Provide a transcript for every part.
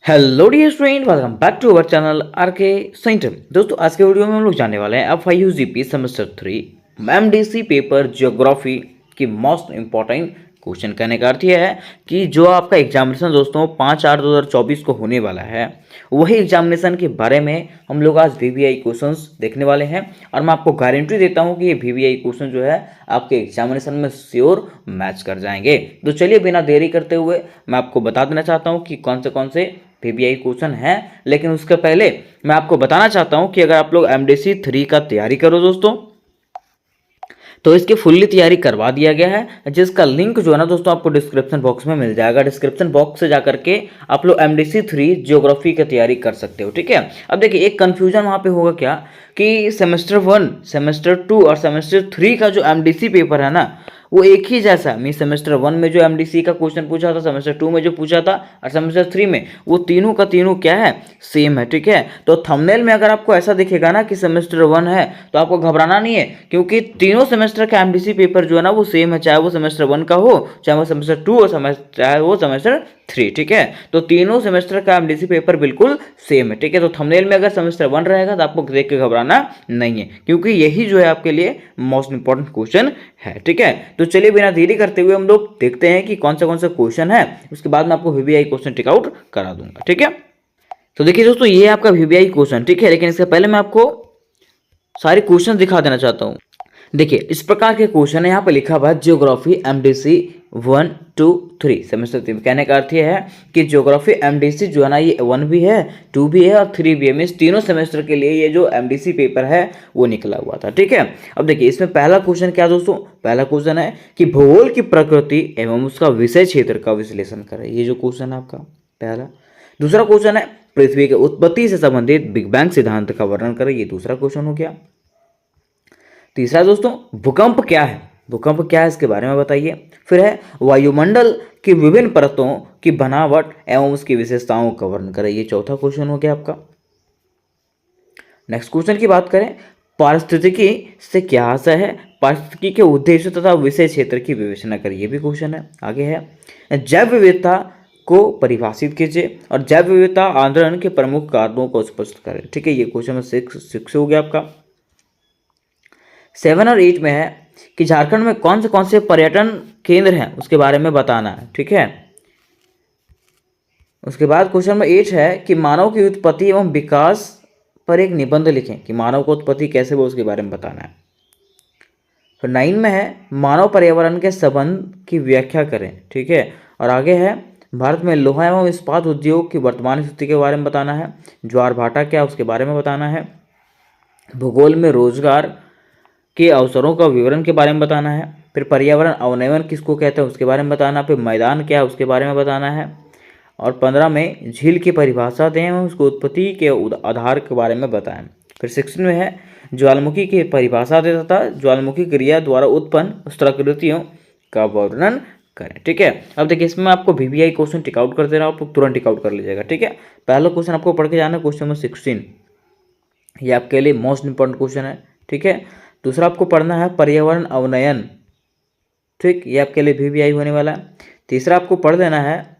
Hello dear student, welcome back to our channel RK centre. दोस्तों, आज के video में हम लोग जाने वाले हैं FIU-GP semester 3 MDC paper geography की मोस्ट इंपॉर्टेंट क्वेश्चन। कहने का अर्थ यह है कि जो आपका एग्जामिनेशन दोस्तों 5/8/2024 को होने वाला है, वही एग्जामिनेशन के बारे में हम लोग आज VVI क्वेश्चंस देखने वाले हैं। और मैं आपको गारंटी देता हूं कि ये VVI क्वेश्चन जो है आपके एग्जामिनेशन में श्योर मैच कर जाएंगे। तो चलिए बिना देरी करते हुए मैं आपको बता देना चाहता हूं कि कौन से VVI क्वेश्चन है। लेकिन उसके पहले मैं आपको बताना चाहता हूं कि अगर आप लोग MDC 3 का तैयारी करो दोस्तों, तो इसकी फुल्ली तैयारी करवा दिया गया है, जिसका लिंक जो है ना दोस्तों आपको डिस्क्रिप्शन बॉक्स में मिल जाएगा। डिस्क्रिप्शन बॉक्स से जाकर के आप लोग MDC 3 ज्योग्राफी की तैयारी कर सकते हो। ठीक है, अब देखिए एक कंफ्यूजन वहां पे होगा क्या कि सेमेस्टर 1, सेमेस्टर 2 और सेमेस्टर 3 का जो MDC पेपर है ना, वो एक ही जैसा। मैं सेमेस्टर 1 में जो MDC का क्वेश्चन पूछा था, सेमेस्टर 2 में जो पूछा था और सेमेस्टर 3 में, वो तीनों का तीनों क्या है, सेम है। ठीक है, तो थंबनेल में अगर आपको ऐसा दिखेगा ना कि सेमेस्टर 1 है, तो आपको घबराना नहीं है, क्योंकि तीनों सेमेस्टर का MDC पेपर जो है ना वो सेम है, चाहे वो सेमेस्टर 1 का हो, चाहे वो सेमेस्टर 2 हो, चाहे वो सेमेस्टर 3। ठीक है, तो तीनों सेमेस्टर का MDC पेपर बिल्कुल सेम है। ठीक है, तो थंबनेल में अगर सेमेस्टर 1 रहेगा तो आपको देख के घबराना नहीं है, क्योंकि यही जो है आपके लिए मोस्ट इंपॉर्टेंट क्वेश्चन है। ठीक है, तो चलिए बिना देरी करते हुए हम लोग देखते हैं कि कौन सा क्वेश्चन है। उसके बाद मैं आपको VVI क्वेश्चन टिक आउट करा दूंगा। ठीक है, तो देखिए दोस्तों, ये आपका VVI क्वेश्चन। ठीक है, लेकिन इससे पहले मैं आपको सारे क्वेश्चन दिखा देना चाहता हूँ। देखिए इस प्रकार के क्वेश्चन है, यहाँ पे लिखा हुआ है ज्योग्राफी MDC 1, 2, 3 सेमेस्टर 3। कहने का अर्थ ये है कि ज्योग्राफी MDC जो है ना, ये 1 भी है, 2 भी है और 3 भी है। मीन्स तीनों सेमेस्टर के लिए ये जो MDC पेपर है वो निकला हुआ था। ठीक है, अब देखिए इसमें पहला क्वेश्चन क्या दोस्तों, पहला क्वेश्चन है कि भूगोल की प्रकृति एवं उसका विषय क्षेत्र का विश्लेषण करें। ये जो क्वेश्चन है आपका पहला। दूसरा क्वेश्चन है पृथ्वी के उत्पत्ति से संबंधित बिग बैंग सिद्धांत का वर्णन करें। ये दूसरा क्वेश्चन हो गया। तीसरा दोस्तों, भूकंप क्या है, भूकंप क्या है इसके बारे में बताइए। फिर है वायुमंडल की विभिन्न परतों की बनावट एवं उसकी विशेषताओं का वर्णन करें। ये चौथा क्वेश्चन हो गया आपका। नेक्स्ट क्वेश्चन की बात करें, पारिस्थितिकी से क्या आशय है, पारिस्थितिकी के उद्देश्य तथा विषय क्षेत्र की विवेचना करें। ये भी क्वेश्चन है। आगे है जैव विविधता को परिभाषित कीजिए और जैव विविधता आंदोलन के प्रमुख कारणों को स्पष्ट करें। ठीक है, ये क्वेश्चन 6 हो गया आपका। 7 और 8 में है कि झारखंड में कौन से पर्यटन केंद्र हैं उसके बारे में बताना है। ठीक है, उसके बाद क्वेश्चन नंबर 8 है कि मानव की उत्पत्ति एवं विकास पर एक निबंध लिखें, कि मानव को उत्पत्ति कैसे वो उसके बारे में बताना है। फिर 9 में है मानव पर्यावरण के संबंध की व्याख्या करें। ठीक है, और आगे है भारत में लोहा एवं इस्पात उद्योग की वर्तमान स्थिति के बारे में बताना है। ज्वार भाटा क्या उसके बारे में बताना है। भूगोल में रोजगार के अवसरों का विवरण के बारे में बताना है। फिर पर्यावरण अवनयन किसको कहते हैं उसके बारे में बताना। फिर मैदान क्या है उसके बारे में बताना है। और 15 में झील की परिभाषा दें एवं उसको उत्पत्ति के आधार के बारे में बताएं। फिर 16 में है ज्वालामुखी की परिभाषा दे तथा ज्वालामुखी क्रिया द्वारा उत्पन्न स्तराकृतियों का वर्णन करें। ठीक है, अब देखिए इसमें आपको VVI क्वेश्चन टिक आउट कर दे रहा हूँ, आप तुरंत टिक आउट कर लीजिएगा। ठीक है, पहला क्वेश्चन आपको पढ़ के जाना है, क्वेश्चन नंबर 16, ये आपके लिए मोस्ट इंपॉर्टेंट क्वेश्चन है। ठीक है, दूसरा आपको पढ़ना है पर्यावरण अवनयन। ठीक, ये आपके लिए VVI होने वाला है। तीसरा आपको पढ़ देना है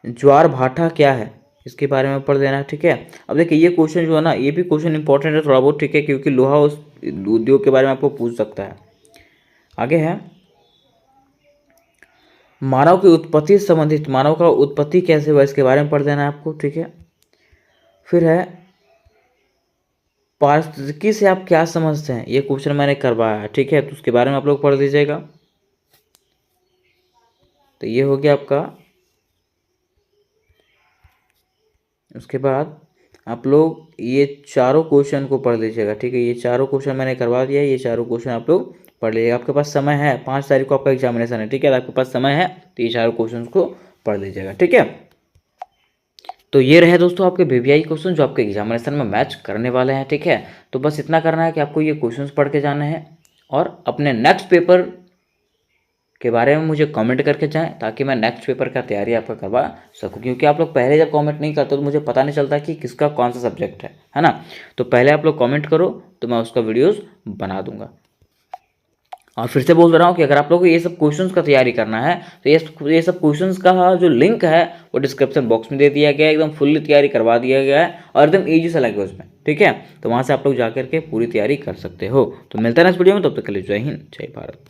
ज्वार भाटा क्या है, इसके बारे में पढ़ देना है। ठीक है, अब देखिए ये क्वेश्चन जो है ना, ये भी क्वेश्चन इंपॉर्टेंट है थोड़ा बहुत। ठीक है, क्योंकि लोहा उस उद्योग के बारे में आपको पूछ सकता है। आगे है मानव की उत्पत्ति से संबंधित, मानव का उत्पत्ति कैसे हुआ इसके बारे में पढ़ देना है आपको। ठीक है, फिर है पारिस्थितिकी से आप क्या समझते हैं, ये क्वेश्चन मैंने करवाया है। ठीक है, तो उसके बारे में आप लोग पढ़ लीजिएगा। तो ये हो गया आपका। उसके बाद आप लोग ये चारों क्वेश्चन को पढ़ लीजिएगा। ठीक है, ये चारों क्वेश्चन मैंने करवा दिया है, ये चारों क्वेश्चन आप लोग पढ़ लीजिएगा। आपके पास समय है, 5 तारीख को आपका एग्जामिनेशन है। ठीक है, आपके पास समय है, तो ये चारों क्वेश्चन को पढ़ लीजिएगा। ठीक है, तो ये रहे दोस्तों आपके VVI क्वेश्चन जो आपके एग्जामिनेशन में मैच करने वाले हैं। ठीक है, तो बस इतना करना है कि आपको ये क्वेश्चंस पढ़ के जाने हैं और अपने नेक्स्ट पेपर के बारे में मुझे कमेंट करके जाएं, ताकि मैं नेक्स्ट पेपर का तैयारी आपका करवा सकूं। क्योंकि आप लोग पहले जब कमेंट नहीं करते तो मुझे पता नहीं चलता कि किसका कौन सा सब्जेक्ट है ना। तो पहले आप लोग कमेंट करो तो मैं उसका वीडियोस बना दूंगा। और फिर से बोल रहा हूँ कि अगर आप लोगों को ये सब क्वेश्चंस का तैयारी करना है तो ये सब क्वेश्चंस का जो लिंक है वो डिस्क्रिप्शन बॉक्स में दे दिया गया है, एकदम फुल्ली तैयारी करवा दिया गया है और एकदम ईजी सा लैंग्वेज में, ठीक है। तो वहाँ से आप लोग जा करके पूरी तैयारी कर सकते हो। तो मिलता है नेक्स्ट वीडियो में, तब तक के लिए जय हिंद जय भारत।